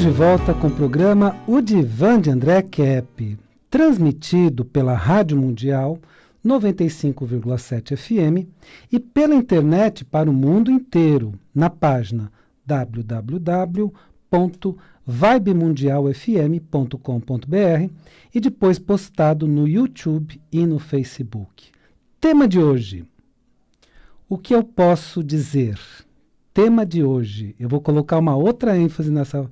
de volta com o programa O Divã de André Kepp, transmitido pela Rádio Mundial 95,7 FM e pela internet para o mundo inteiro, na página www.vibemundialfm.com.br e depois postado no YouTube e no Facebook. Tema de hoje: o que eu posso dizer? Tema de hoje, eu vou colocar uma outra ênfase nessa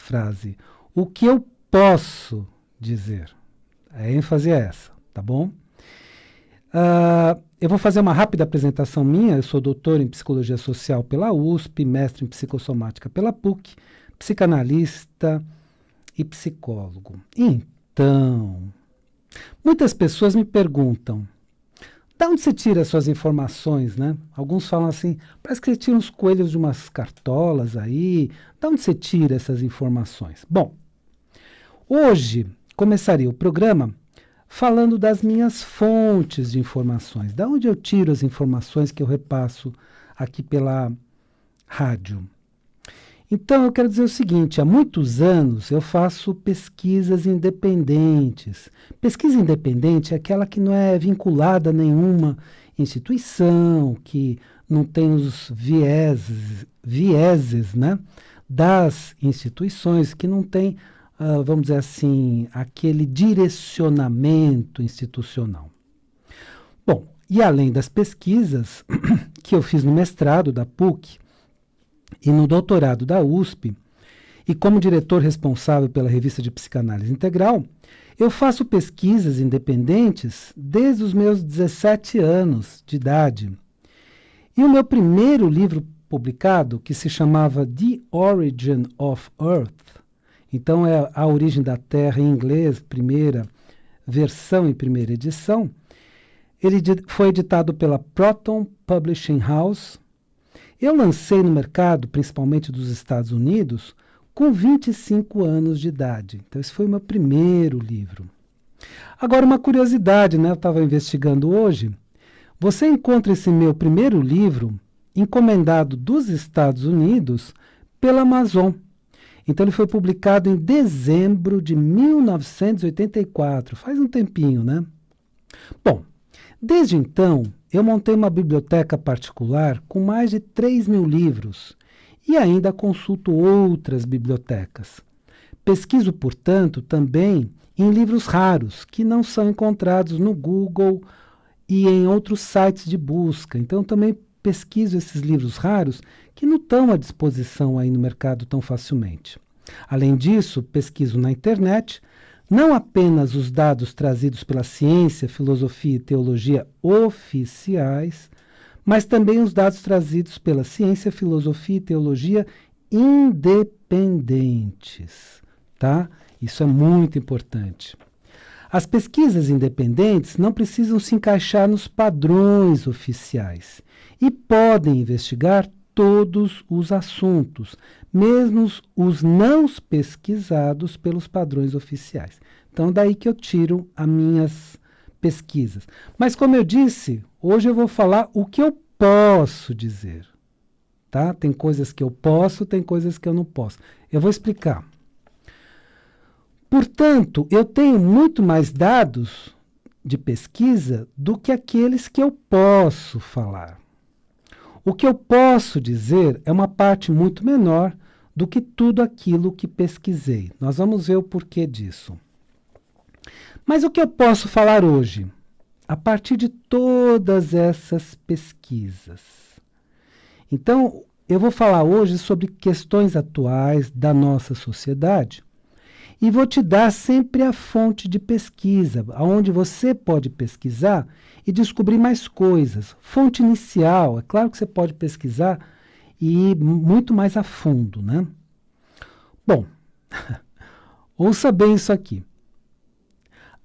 frase. O que eu posso dizer? A ênfase é essa, tá bom? Eu vou fazer uma rápida apresentação minha. Eu sou doutor em Psicologia Social pela USP, mestre em Psicossomática pela PUC, psicanalista e psicólogo. Então, muitas pessoas me perguntam: da onde você tira as suas informações, né? Alguns falam assim, parece que você tira uns coelhos de umas cartolas aí. Da onde você tira essas informações? Bom, hoje começaria o programa falando das minhas fontes de informações. Da onde eu tiro as informações que eu repasso aqui pela rádio? Então, eu quero dizer o seguinte: há muitos anos eu faço pesquisas independentes. Pesquisa independente é aquela que não é vinculada a nenhuma instituição, que não tem os vieses, né, das instituições, que não tem, vamos dizer assim, aquele direcionamento institucional. Bom, e além das pesquisas que eu fiz no mestrado da PUC, e no doutorado da USP, e como diretor responsável pela revista de Psicanálise Integral, eu faço pesquisas independentes desde os meus 17 anos de idade. E o meu primeiro livro publicado, que se chamava The Origin of Earth, então é A Origem da Terra em inglês, primeira versão e primeira edição, ele foi editado pela Proton Publishing House. Eu lancei no mercado, principalmente dos Estados Unidos, com 25 anos de idade. Então, esse foi o meu primeiro livro. Agora, uma curiosidade, né? Eu estava investigando hoje. Você encontra esse meu primeiro livro encomendado dos Estados Unidos pela Amazon. Então, ele foi publicado em dezembro de 1984. Faz um tempinho, né? Bom, desde então, eu montei uma biblioteca particular com mais de 3.000 livros e ainda consulto outras bibliotecas. Pesquiso, portanto, também em livros raros, que não são encontrados no Google e em outros sites de busca. Então, também pesquiso esses livros raros que não estão à disposição aí no mercado tão facilmente. Além disso, pesquiso na internet não apenas os dados trazidos pela ciência, filosofia e teologia oficiais, mas também os dados trazidos pela ciência, filosofia e teologia independentes, tá? Isso é muito importante. As pesquisas independentes não precisam se encaixar nos padrões oficiais e podem investigar todos os assuntos, mesmo os não pesquisados pelos padrões oficiais. Então, daí que eu tiro as minhas pesquisas. Mas, como eu disse, hoje eu vou falar o que eu posso dizer. Tá? Tem coisas que eu posso, tem coisas que eu não posso. Eu vou explicar. Portanto, eu tenho muito mais dados de pesquisa do que aqueles que eu posso falar. O que eu posso dizer é uma parte muito menor do que tudo aquilo que pesquisei. Nós vamos ver o porquê disso. Mas o que eu posso falar hoje? A partir de todas essas pesquisas. Então, eu vou falar hoje sobre questões atuais da nossa sociedade e vou te dar sempre a fonte de pesquisa, onde você pode pesquisar e descobrir mais coisas. Fonte inicial, é claro que você pode pesquisar e ir muito mais a fundo, né? Bom, ouça bem isso aqui.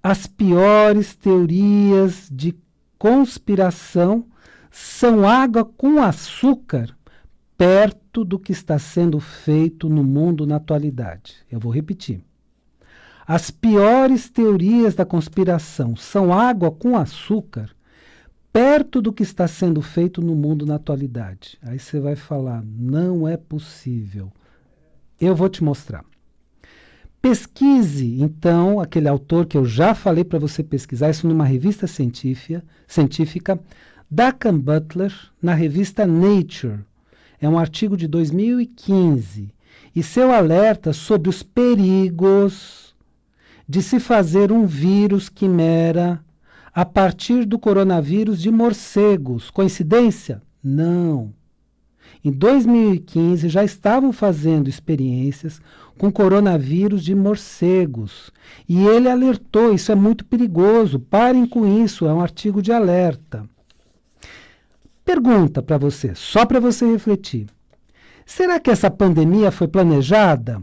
As piores teorias de conspiração são água com açúcar perto do que está sendo feito no mundo na atualidade. Eu vou repetir. As piores teorias da conspiração são água com açúcar perto do que está sendo feito no mundo na atualidade. Aí você vai falar, não é possível. Eu vou te mostrar. Pesquise, então, aquele autor que eu já falei para você pesquisar, isso numa revista científica, Duncan Butler, na revista Nature. É um artigo de 2015. E seu alerta sobre os perigos de se fazer um vírus quimera a partir do coronavírus de morcegos. Coincidência? Não. Em 2015 já estavam fazendo experiências com coronavírus de morcegos. E ele alertou, isso é muito perigoso, parem com isso, é um artigo de alerta. Pergunta para você, só para você refletir. Será que essa pandemia foi planejada?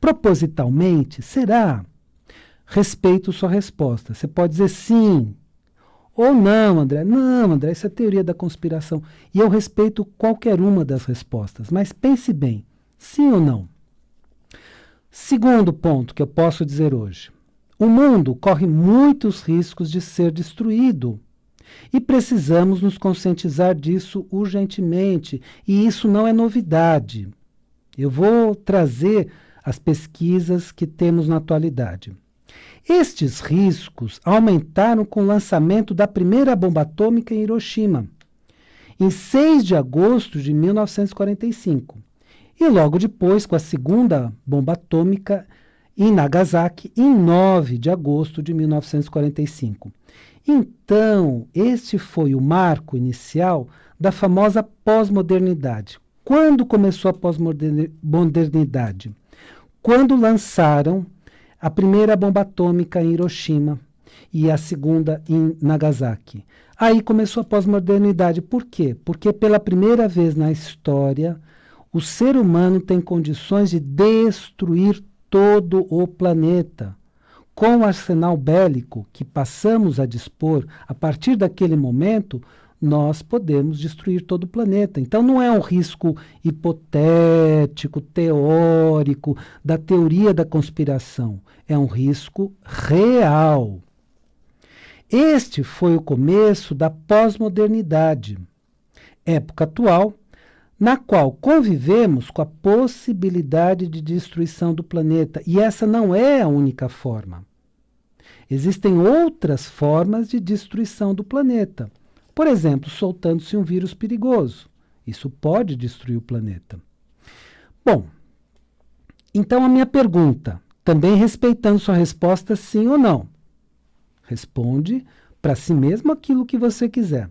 Propositalmente? Será? Respeito sua resposta. Você pode dizer sim ou não, André. Não, André, isso é teoria da conspiração. E eu respeito qualquer uma das respostas. Mas pense bem, sim ou não? Segundo ponto que eu posso dizer hoje. O mundo corre muitos riscos de ser destruído. E precisamos nos conscientizar disso urgentemente. E isso não é novidade. Eu vou trazer as pesquisas que temos na atualidade. Estes riscos aumentaram com o lançamento da primeira bomba atômica em Hiroshima, em 6 de agosto de 1945. E logo depois com a segunda bomba atômica em Nagasaki, em 9 de agosto de 1945. Então, este foi o marco inicial da famosa pós-modernidade. Quando começou a pós-modernidade? Quando lançaram a primeira bomba atômica em Hiroshima e a segunda em Nagasaki. Aí começou a pós-modernidade. Por quê? Porque pela primeira vez na história, o ser humano tem condições de destruir todo o planeta. Com o arsenal bélico que passamos a dispor, a partir daquele momento, nós podemos destruir todo o planeta. Então não é um risco hipotético, teórico, da teoria da conspiração. É um risco real. Este foi o começo da pós-modernidade, época atual, na qual convivemos com a possibilidade de destruição do planeta. E essa não é a única forma. Existem outras formas de destruição do planeta. Por exemplo, soltando-se um vírus perigoso. Isso pode destruir o planeta. Bom, então a minha pergunta, também respeitando sua resposta sim ou não. Responde para si mesmo aquilo que você quiser.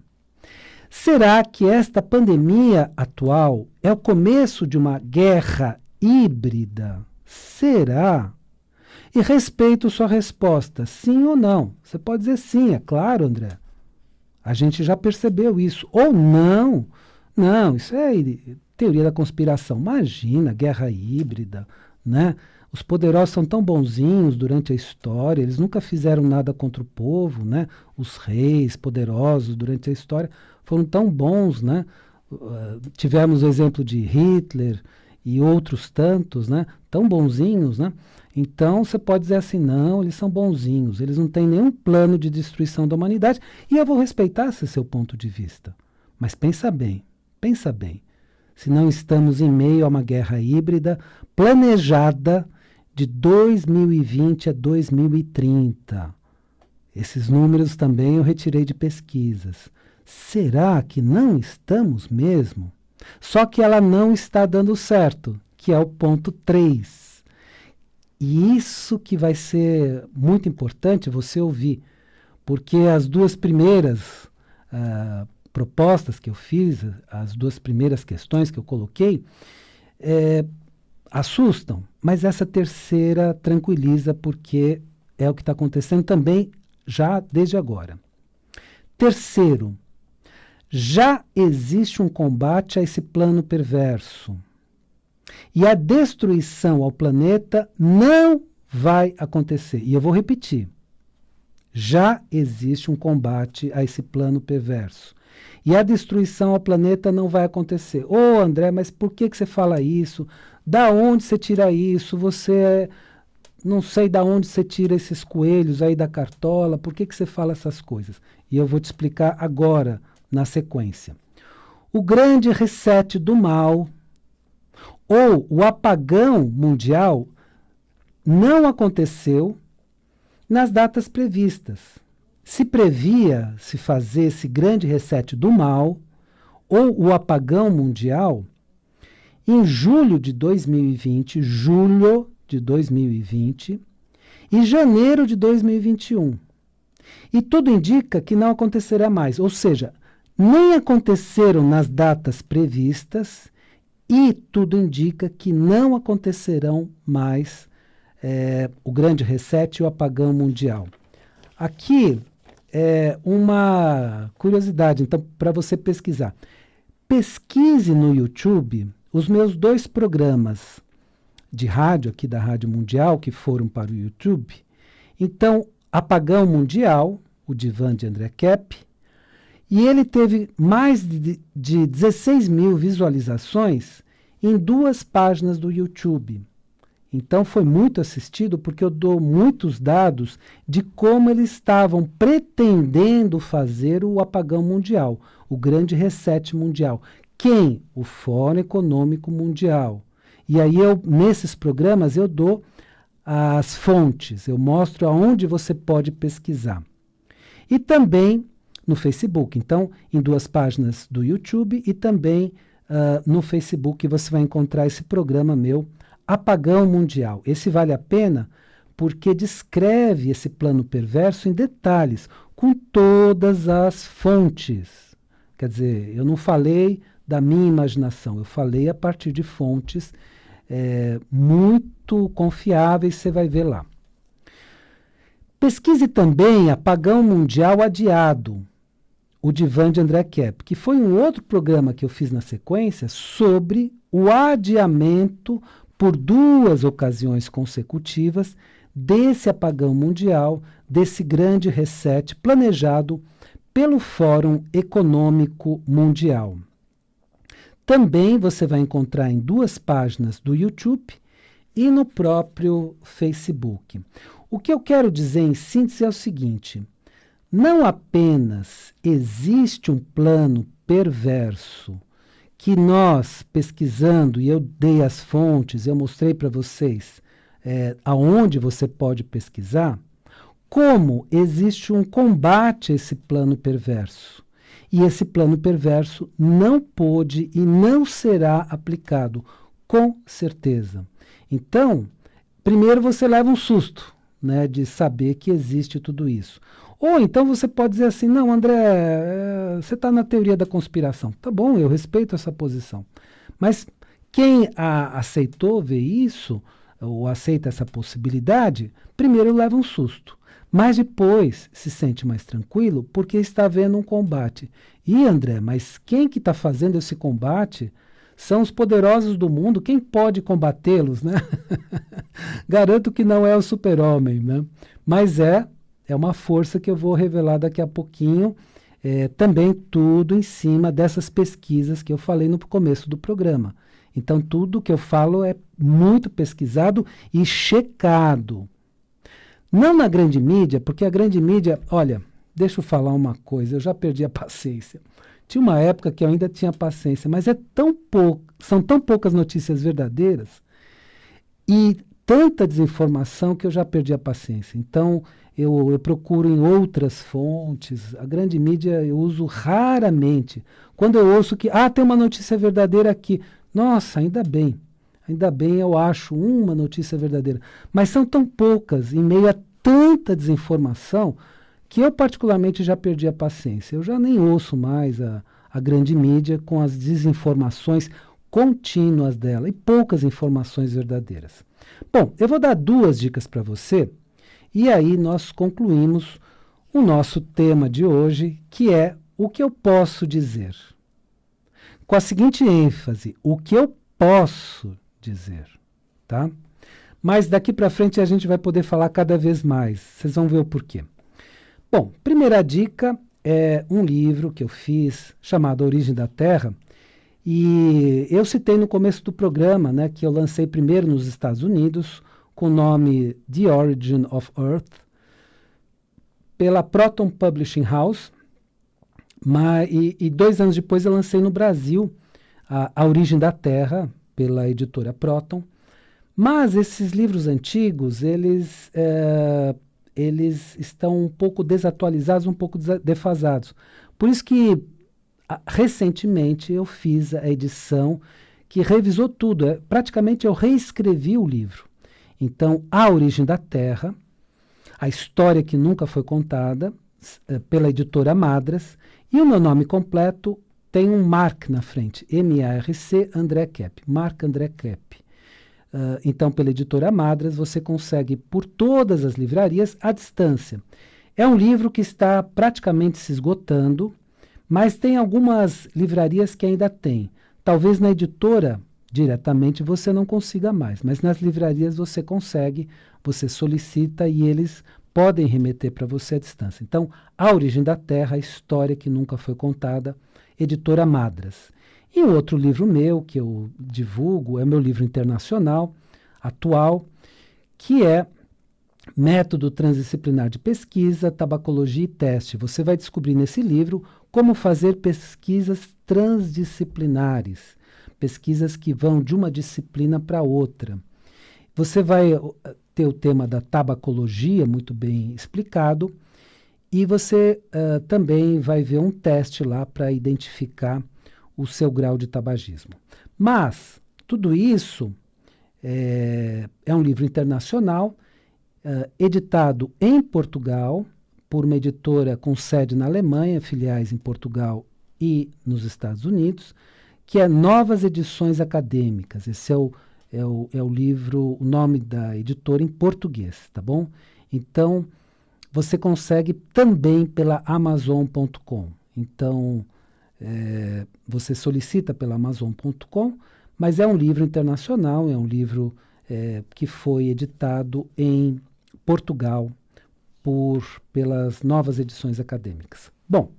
Será que esta pandemia atual é o começo de uma guerra híbrida? Será? E respeito sua resposta, sim ou não. Você pode dizer sim, é claro, André. A gente já percebeu isso. Ou não. Não, isso é teoria da conspiração. Imagina, guerra híbrida, né? Os poderosos são tão bonzinhos durante a história, eles nunca fizeram nada contra o povo, né? Os reis poderosos durante a história foram tão bons, né? Tivemos o exemplo de Hitler e outros tantos, né? Tão bonzinhos, né? Então você pode dizer assim, não, eles são bonzinhos, eles não têm nenhum plano de destruição da humanidade, e eu vou respeitar esse seu ponto de vista. Mas pensa bem, se não estamos em meio a uma guerra híbrida planejada de 2020 a 2030. Esses números também eu retirei de pesquisas. Será que não estamos mesmo? Só que ela não está dando certo, que é o ponto 3. E isso que vai ser muito importante você ouvir, porque as duas primeiras propostas que eu fiz, as duas primeiras questões que eu coloquei, assustam, mas essa terceira tranquiliza, porque é o que está acontecendo também já desde agora. Terceiro, já existe um combate a esse plano perverso. E a destruição ao planeta não vai acontecer. E eu vou repetir. Já existe um combate a esse plano perverso. E a destruição ao planeta não vai acontecer. Ô, André, mas por que você fala isso? Da onde você tira isso? Não sei da onde você tira esses coelhos aí da cartola. Por que você fala essas coisas? E eu vou te explicar agora, na sequência. O grande reset do mal, Ou o apagão mundial não aconteceu nas datas previstas. Se previa se fazer esse grande reset do mal, ou o apagão mundial, em julho de 2020 e janeiro de 2021. E tudo indica que não acontecerá mais, ou seja, nem aconteceram nas datas previstas e tudo indica que não acontecerão mais o grande reset e o apagão mundial. Aqui é uma curiosidade, então, para você pesquisar. Pesquise no YouTube os meus 2 programas de rádio, aqui da Rádio Mundial, que foram para o YouTube. Então, Apagão Mundial, o divã de André Kepp, e ele teve mais de 16 mil visualizações em 2 páginas do YouTube. Então, foi muito assistido porque eu dou muitos dados de como eles estavam pretendendo fazer o apagão mundial, o grande reset mundial. Quem? O Fórum Econômico Mundial. E aí, nesses programas, eu dou as fontes, eu mostro aonde você pode pesquisar. E também no Facebook. Então, em 2 páginas do YouTube e também no Facebook você vai encontrar esse programa meu, Apagão Mundial. Esse vale a pena porque descreve esse plano perverso em detalhes, com todas as fontes. Quer dizer, eu não falei da minha imaginação, eu falei a partir de fontes muito confiáveis, você vai ver lá. Pesquise também Apagão Mundial Adiado, o divã de André Kepp, que foi um outro programa que eu fiz na sequência sobre o adiamento por 2 ocasiões consecutivas desse apagão mundial, desse grande reset planejado pelo Fórum Econômico Mundial. Também você vai encontrar em 2 páginas do YouTube e no próprio Facebook. O que eu quero dizer em síntese é o seguinte: não apenas existe um plano perverso que nós, pesquisando, e eu dei as fontes, eu mostrei para vocês aonde você pode pesquisar, como existe um combate a esse plano perverso. E esse plano perverso não pôde e não será aplicado, com certeza. Então, primeiro você leva um susto, né, de saber que existe tudo isso. Ou então você pode dizer assim, não, André, você está na teoria da conspiração. Tá bom, eu respeito essa posição. Mas quem aceitou ver isso, ou aceita essa possibilidade, primeiro leva um susto. Mas depois se sente mais tranquilo porque está havendo um combate. E, André, mas quem que está fazendo esse combate são os poderosos do mundo. Quem pode combatê-los, né? Garanto que não é o super-homem, né? Mas é uma força que eu vou revelar daqui a pouquinho. Também tudo em cima dessas pesquisas que eu falei no começo do programa. Então, tudo que eu falo é muito pesquisado e checado. Não na grande mídia, porque a grande mídia... Olha, deixa eu falar uma coisa, eu já perdi a paciência. Tinha uma época que eu ainda tinha paciência, mas são tão poucas notícias verdadeiras e tanta desinformação que eu já perdi a paciência. Então, eu procuro em outras fontes. A grande mídia eu uso raramente. Quando eu ouço que, tem uma notícia verdadeira aqui. Nossa, ainda bem eu acho uma notícia verdadeira. Mas são tão poucas, em meio a tanta desinformação, que eu particularmente já perdi a paciência. Eu já nem ouço mais a grande mídia com as desinformações contínuas dela e poucas informações verdadeiras. Bom, eu vou dar 2 dicas para você e aí nós concluímos o nosso tema de hoje, que é o que eu posso dizer. Com a seguinte ênfase, o que eu posso dizer, tá? Mas daqui para frente a gente vai poder falar cada vez mais. Vocês vão ver o porquê. Bom, primeira dica é um livro que eu fiz chamado A Origem da Terra. E eu citei no começo do programa, né, que eu lancei primeiro nos Estados Unidos com o nome The Origin of Earth, pela Proton Publishing House. E 2 anos depois eu lancei no Brasil A Origem da Terra, pela editora Proton. Mas esses livros antigos, eles estão um pouco desatualizados, um pouco defasados. Por isso que, recentemente, eu fiz a edição que revisou tudo. Praticamente, eu reescrevi o livro. Então, A Origem da Terra, A História que Nunca Foi Contada, pela editora Madras, e o meu nome completo tem um Marc na frente, M-A-R-C, André Kepp, Marc André Kepp. Então, pela editora Madras, você consegue por todas as livrarias à distância. É um livro que está praticamente se esgotando, mas tem algumas livrarias que ainda tem. Talvez na editora, diretamente, você não consiga mais, mas nas livrarias você consegue, você solicita e eles podem remeter para você à distância. Então, A Origem da Terra, a História que Nunca Foi Contada, editora Madras. E um outro livro meu, que eu divulgo, é meu livro internacional, atual, que é Método Transdisciplinar de Pesquisa, Tabacologia e Teste. Você vai descobrir nesse livro como fazer pesquisas transdisciplinares, pesquisas que vão de uma disciplina para outra. Você vai ter o tema da tabacologia muito bem explicado e você também vai ver um teste lá para identificar o seu grau de tabagismo. Mas tudo isso é um livro internacional, editado em Portugal, por uma editora com sede na Alemanha, filiais em Portugal e nos Estados Unidos, que é Novas Edições Acadêmicas. Esse é o livro, o nome da editora em português, tá bom? Então, você consegue também pela Amazon.com. Então, você solicita pela Amazon.com, mas é um livro internacional, é um livro que foi editado em Portugal pelas Novas Edições Acadêmicas. Bom,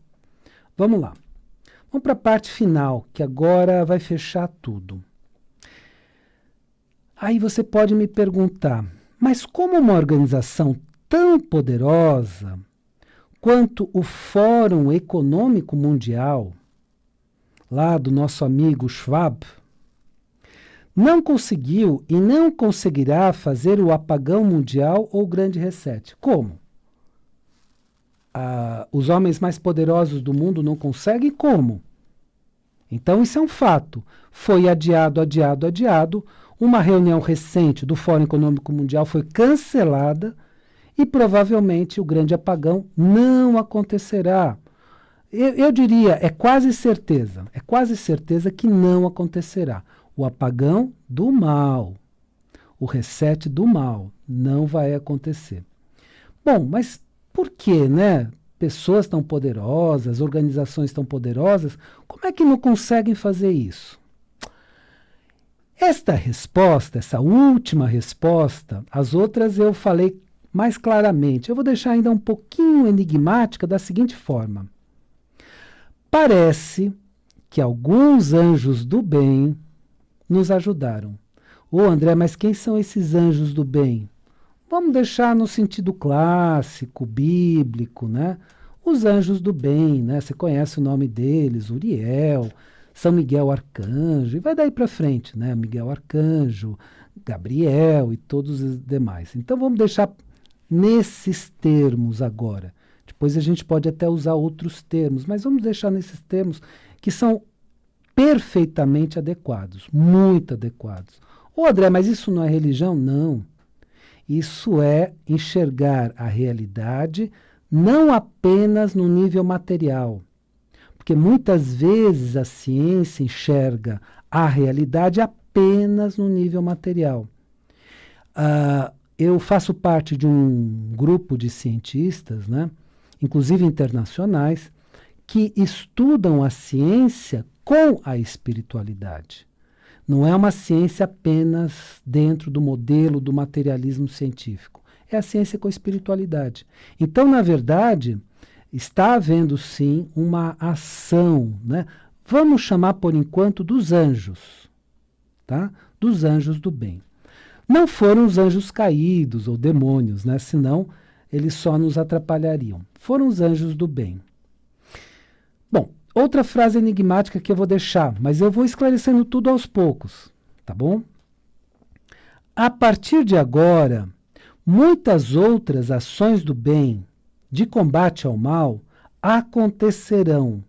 vamos lá. Vamos para a parte final, que agora vai fechar tudo. Aí você pode me perguntar, mas como uma organização tão poderosa quanto o Fórum Econômico Mundial, lá do nosso amigo Schwab, não conseguiu e não conseguirá fazer o apagão mundial ou o grande reset? Como? Os homens mais poderosos do mundo não conseguem? Como? Então isso é um fato. Foi adiado. Uma reunião recente do Fórum Econômico Mundial foi cancelada e provavelmente o grande apagão não acontecerá. Eu diria, é quase certeza que não acontecerá. O apagão do mal, o reset do mal, não vai acontecer. Bom, mas por que, né? Pessoas tão poderosas, organizações tão poderosas, como é que não conseguem fazer isso? Esta resposta, essa última resposta, as outras eu falei mais claramente. Eu vou deixar ainda um pouquinho enigmática da seguinte forma. Parece que alguns anjos do bem nos ajudaram. Ô André, mas quem são esses anjos do bem? Vamos deixar no sentido clássico, bíblico, né? Os anjos do bem, né? Você conhece o nome deles, Uriel, São Miguel Arcanjo, e vai daí para frente, né? Miguel Arcanjo, Gabriel e todos os demais. Então vamos deixar nesses termos agora. Depois a gente pode até usar outros termos, mas vamos deixar nesses termos que são perfeitamente adequados, muito adequados. Ô André, mas isso não é religião? Não. Isso é enxergar a realidade não apenas no nível material. Porque muitas vezes a ciência enxerga a realidade apenas no nível material. Eu faço parte de um grupo de cientistas, né, inclusive internacionais, que estudam a ciência com a espiritualidade. Não é uma ciência apenas dentro do modelo do materialismo científico. É a ciência com a espiritualidade. Então, na verdade, está havendo sim uma ação, né? Vamos chamar por enquanto dos anjos, tá? Dos anjos do bem. Não foram os anjos caídos ou demônios, né? Senão eles só nos atrapalhariam. Foram os anjos do bem. Bom, outra frase enigmática que eu vou deixar, mas eu vou esclarecendo tudo aos poucos, tá bom? A partir de agora, muitas outras ações do bem, de combate ao mal, acontecerão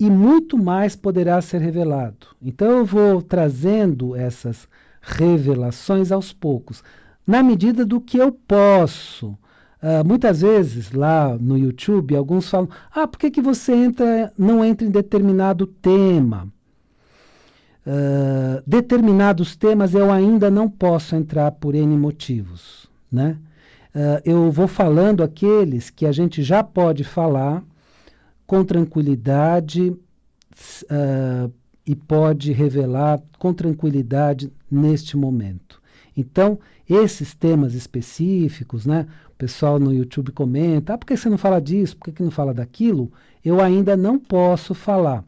e muito mais poderá ser revelado. Então eu vou trazendo essas revelações aos poucos, na medida do que eu posso. Muitas vezes lá no YouTube, alguns falam, por que você não entra em determinado tema? Determinados temas eu ainda não posso entrar por N motivos, né? Eu vou falando aqueles que a gente já pode falar com tranquilidade e pode revelar com tranquilidade neste momento. Então, esses temas específicos, né? O pessoal no YouTube comenta, por que você não fala disso? Por que não fala daquilo? Eu ainda não posso falar.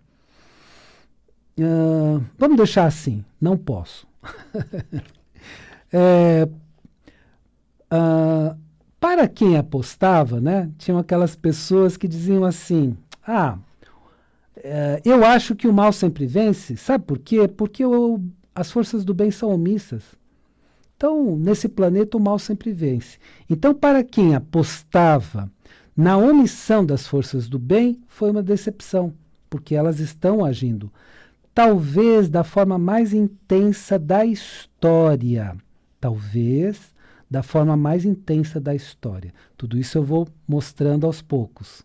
Vamos deixar assim, não posso. Para quem apostava, né? Tinham aquelas pessoas que diziam assim, eu acho que o mal sempre vence. Sabe por quê? Porque as forças do bem são omissas. Então, nesse planeta, o mal sempre vence. Então, para quem apostava na omissão das forças do bem, foi uma decepção, porque elas estão agindo, talvez da forma mais intensa da história. Talvez da forma mais intensa da história. Tudo isso eu vou mostrando aos poucos.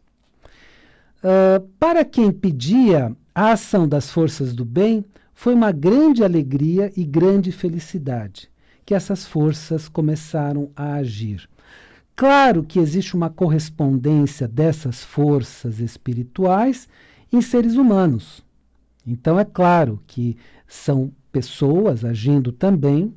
Para quem pedia a ação das forças do bem, foi uma grande alegria e grande felicidade que essas forças começaram a agir. Claro que existe uma correspondência dessas forças espirituais em seres humanos. Então é claro que são pessoas agindo também,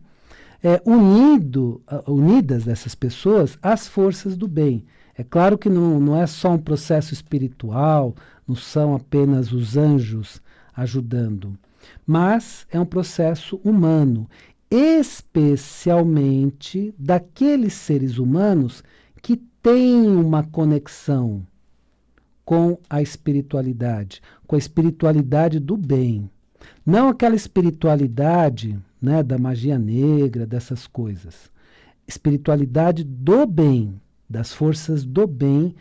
unidas dessas pessoas às forças do bem. É claro que não é só um processo espiritual, não são apenas os anjos ajudando, mas é um processo humano, especialmente daqueles seres humanos que têm uma conexão com a espiritualidade do bem. Não aquela espiritualidade, né, da magia negra, dessas coisas. Espiritualidade do bem, das forças do bem,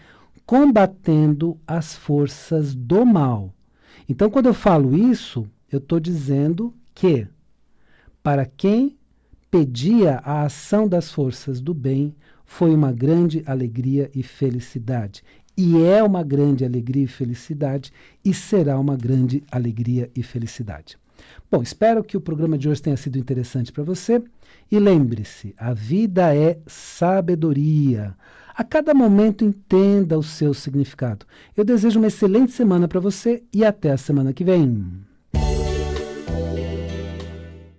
combatendo as forças do mal. Então, quando eu falo isso, eu estou dizendo que, para quem pedia a ação das forças do bem, foi uma grande alegria e felicidade. E é uma grande alegria e felicidade, e será uma grande alegria e felicidade. Bom, espero que o programa de hoje tenha sido interessante para você. E lembre-se, a vida é sabedoria. A cada momento entenda o seu significado. Eu desejo uma excelente semana para você e até a semana que vem.